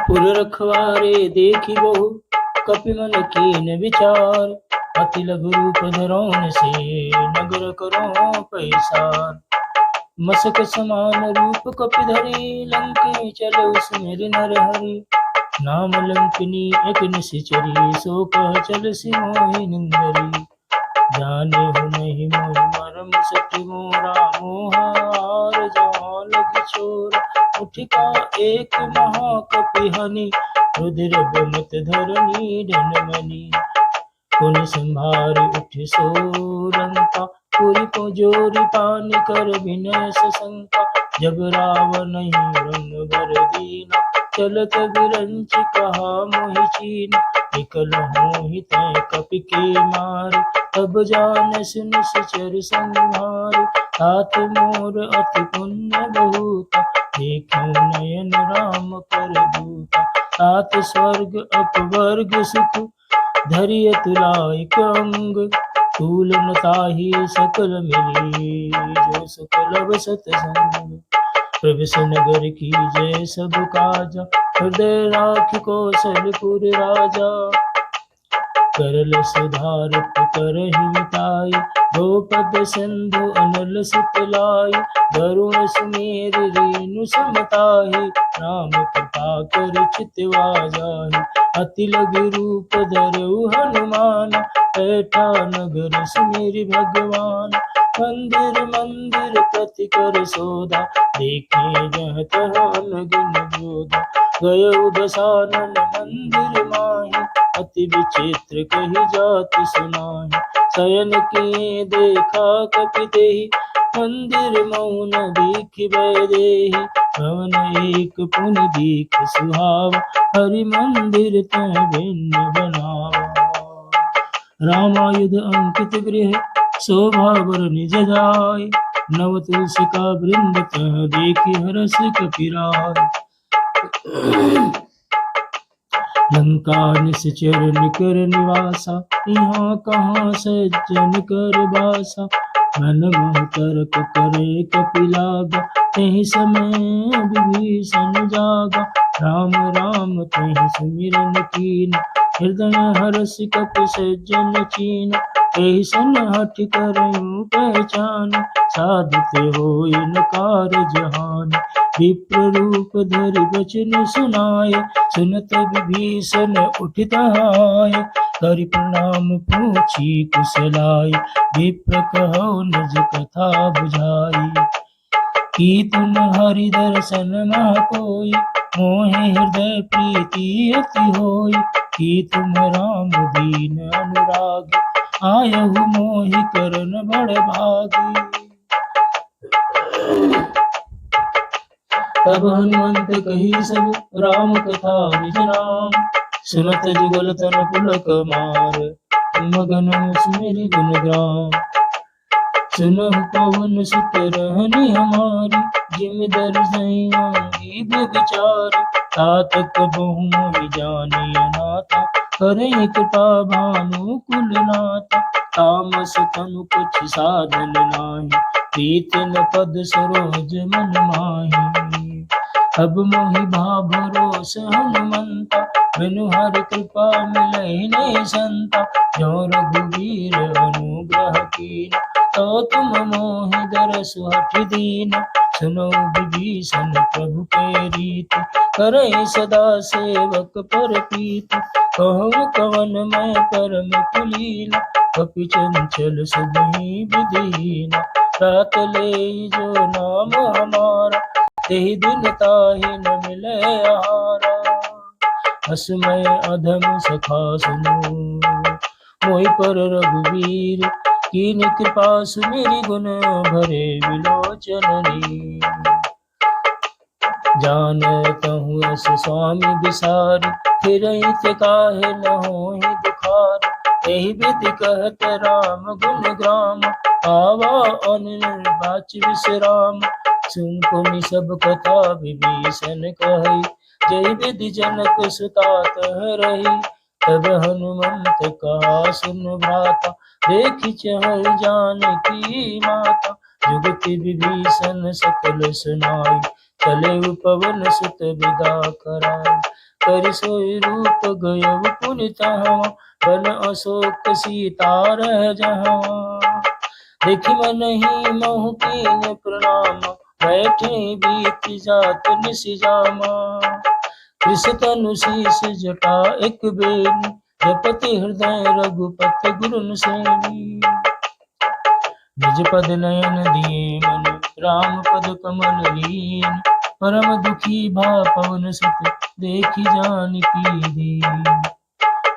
पुर रखवारे देखी बहु कपि मन कीन विचार। अति लघु रूप धरौन से नगर करो पैसार। मसक समान रूप कपि धरि लंके चलो सुमिर नर हरि। नाम लंकिनी एक निशिचरी सो कह चल सी मोहि निंदरी। जाने हो नहीं मोहि मरम सखी मोरा मोहार। जहाँ लगी चोर उठिका एक महाकपिहनि। रुधिर बमत धरनी धनमणि। पुनि संभार उठ सोरंका। पुरि को जोरी पानी कर विनय सशंका। जब रावण रंग बर दीना। चलत बिरंच कहा मोहि चीन। निकल होहि तै कपि के मार। तब जानस निश्चर संहार। तात मोर अति पुण्य बहुत। देखो नयन राम कर दूत। तात स्वर्ग अपवर्ग सुख। धरिय तुलाइक अंग। तूल न ताहि सकल मिली। जो सुख लब सतसंग। प्रवेश नगर की जय सब काजा। हृदय राखि कौशलपुर राजा। करल सुधार करहि मिताई। द्रौपद सिंधु अनल सुतलाई। वरुण सुमेर रेणु समताहि। राम कृपा कर चितवा जाहि। अति लघु रूप धरऊ हनुमान। ऐठा नगर सुमेरि भगवान। मंदिर मंदिर प्रति कर सोधा। देखे जह तह अनगिन जोधा। गयउ दसानन मंदिर माहि। अति विचित्र कही जात सुनाहि। शयन किए देखा कपि तेहि। मंदिर मौन दीखि भय देहि। भवन एक पुनि दीख सुहावा। हरि मंदिर तह भिन्न बनावा। रामायुध अंकित गृह शोभा बर निज जाय। नव तुलसी का वृंद तह देखि हरष कपि राय। लंका निश्चर निकर निवासा। यहाँ कहाँ सज्जन कर बासा। मन मोह तर्क करे कपि लागा। तहि समय विभीषण जागा। राम राम तहि सुमिरन कीन। हृदय हरष कपि सज्जन चीन। एहि सन हठि करऊँ पहचान। साधुते होय न कारज हानि। विप्र रूप धरि बचन सुनाय। सुनत विभीषण उठित आय। करि प्रणाम पूछी कुशलाय। विप्र कहौ निज कथा बुझाई। कीतु न हरि दर्शन मह कोई। मोहि हृदय प्रीति अति होई। कीतु राम दीन अनुरागी। आयहु मोहि करन बड़ भागी। तब हनुमंत कही सब राम कथा निज नाम। सुनत जुगल तन पुलक मार। मगन सुमिरि गुण ग्राम। सुनहु पवन सुत रहनि हमारी। जिमि दर्शई विचार। तात बहु मोहि जानि अनाथा। करहि कृपा भानु कुलनाथा। तामस तनु कुछ साधन नाही। प्रीत न पद सरोज मन माही। अब मोहि भा भरोस हनुमंता। बिनु हरि कृपा मिलहि नहीं संता। जो रघुवीर अनुग्रह कीना। तो तुम मोहि दरसु हठि दीना। सुनो विभीषण प्रभु के रीति। करहि सदा सेवक पर प्रीति। कहु कवन मैं परम कुलीना। कपि चंचल सुबहि विधिहीना। रात लेई जो नाम हमारा। तेहि दिन ताहि न मिलै आहारा। असमय अधम सखा सुनो। मोहि पर रघुवीर। कीन्ह कृपा सुमिरि गुण भरे विलोचननी। जानतहु यस स्वामी बिसारी। फिरहि ते काहे न होहि दुखारी। एहि विधि कहत राम गुण ग्राम। आवा अनिल बाच विश्राम। सुन पुनि सब कथा विभीषण कही। जय विधि जनक सुता तह रही। तब हनुमंत कहा सुन भ्राता। देखि चहल जानकी माता। जुगति विभीषण सकल सुनाई। चले पवन सुत विदा कराई। कर सोई रूप गयव पुनि तहाँ, बन अशोक सीता रह जहाँ। देखि मन ही मोह कीन प्रणाम, बैठे बीत जात निस जामा। कृष तनु शीस जटा एक बेनी, जपति हृदय रघुपति गुरुन सेनी। निज पद नयन दिए मन, राम पद कमल लीन। परम दुखी भा पवन सुत, देखि जानकी दीन।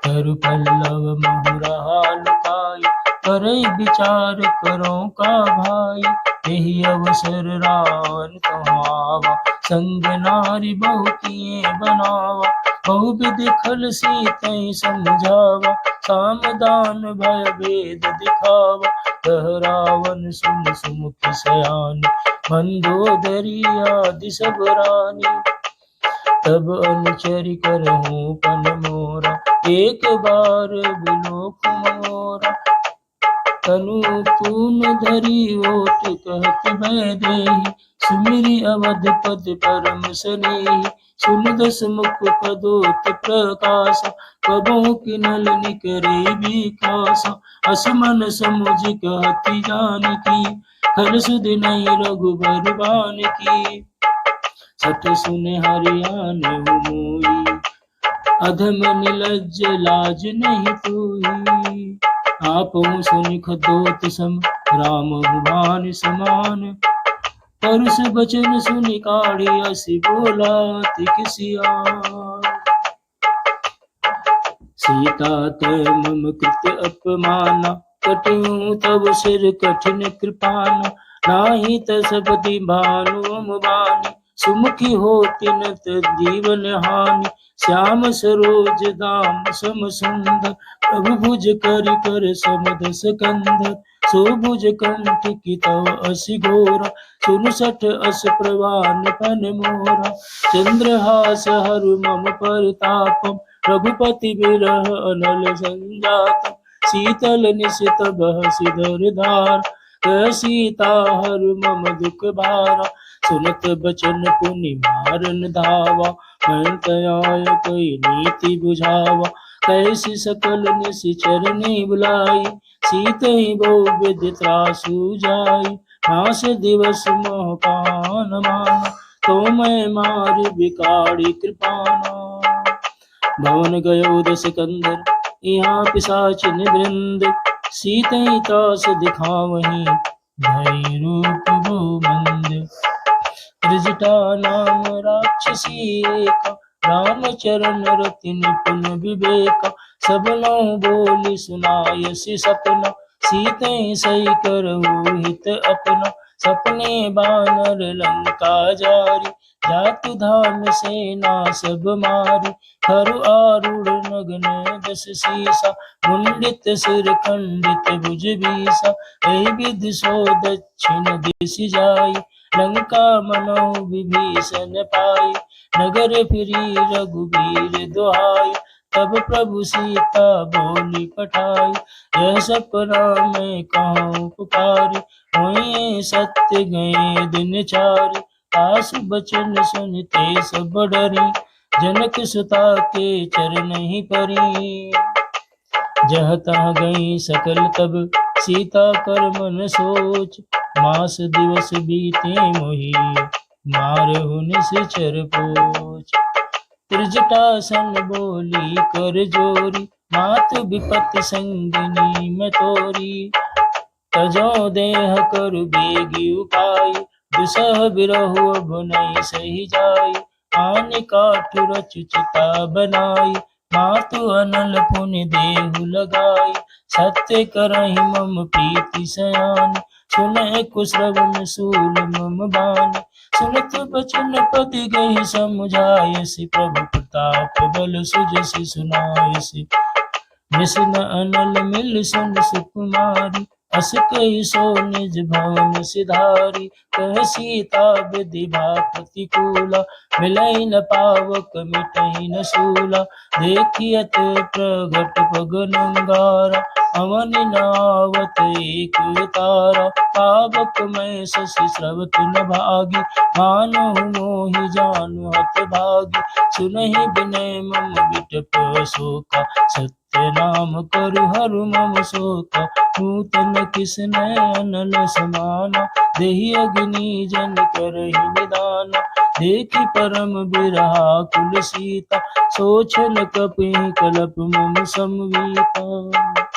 तरु पल्लव महुरहा लुकाई, करई विचार करो का भाई। यही अवसर रावण तुम्हारा, संग नारी बहु किए बनावा। बहु विधि खल सीतहि समझावा, सामदान भय भेद दिखावा। कह रावण सुन सुमुखि सयानी, मंदोदरी आदि सब रानी। तब अनुचरि करहूँ पन मोरा, एक बार बिलोक मोरा। तनु पून धरी ओट कहत भय देहि, सुमिरि अवधपति परम सनेहि। सुन दस मुख पदोत प्रकाश, कबहु किनल निकरे विकासा। अस मन समुझ कहत जानकी, खल सुधि नहीं रघुबर बानिकी। सठ सुने हरियाणा मोई, अधम निलज्ज लाज नहीं कोई। आपो सुनि खदोत सम, राम भुवान समान। परुष बचन सुनि काढ़ी असी बोला तिकसियान। सीता तय मम कृत अपमाना, कटूं तब सिर कठिन कृपाना। नाही तसपति भानु बानी, सुमुखी होती न जीवन हानि। श्याम सरोज दाम सम सुंदर, प्रभु भुज कर कर समदस कंधर। सो भुज कंठ की तव असि घोरा, सुन सठ अस प्रवान पन मोरा। चंद्रहास हरु मम परतापम, रघुपति बिरह अनल संजातम। शीतल निशित बहसि धर धार, कह सीता हरु मम दुख भारा। सुनत बचन पुनि मारन धावा, मैं तयाय कई नीति बुझावा। कैसी सकल निशिचर ने बुलाई, सीतहि बहु विधि त्रासु जाई। मास दिवस मोह पान माना, तो मैं मार बिकाड़ी कृपाना। भवन गयो दस कंदर, यहाँ पिशाचिन वृंद। सीतहि तास दिखावहीं, भय रूप बहु मंद। त्रिजटा नाम राक्षसी एका, रामचरण रति निपुण विवेका। सब नौ बोली सुनायसि सपना, सीतहि सही करहु हित अपना। सपने बानर लंका जारी, जातु धाम सेना सब मारी। खरु आरूढ़ नगन दस सीसा, मुंडित सिर खंडित भुज बीसा। एहि विधि सो दक्षिण दिशि जाई, लंका मनो विभीषण पाई। नगर फिरी रघुबीर दुहाई, तब प्रभु सीता बोली पठाई। यह सपना मैं कहूँ पुकारी, होई सत्य गए दिन चारि। आस बचन सुनते सब डरी, जनक सुता के चरण ही परी। जह तह गई सकल तब, सीता कर मन सोच। मास दिवस बीते मोहि, मारहु निशिचर पोच। त्रिजटासन बोली कर जोरी, मातु विपत्ति संगिनी मैं तोरी। तजो देह करु बेगी उपाय, दुसह बिरहु अब नहीं सही जाई। आनि काठु रचु चिता बनाई, मातु अनल पुनि देहु लगाई। सत्य करहि मम प्रीति सयानी, सुनहि कुश्रवण शूल मम बानी। सुनत बचन पति गहि समुझायसि, प्रभु प्रताप बल सुजसि सुनायसि। निस न अनल मिल सुन सुकुमारी, अस कहि सो निज भवन सिधारी। कह सीता विधि भा प्रतिकूला, मिलई न पावक मिटहि न सूला। देखियत प्रगट पग अंगारा, अवन नावत एक तारा, पावक में शशि स्रवत न भागी, मानहु मोहि जानु हत भागी, सुनहि विनय मम विटप शोका, सत्य नाम करु हरु मम शोका, नूतन किसनय अनल समाना, देहि अग्नि जन करहि निदाना, देखि परम बिरहा कुल सीता, सोचल कपि कलप मम संवीता।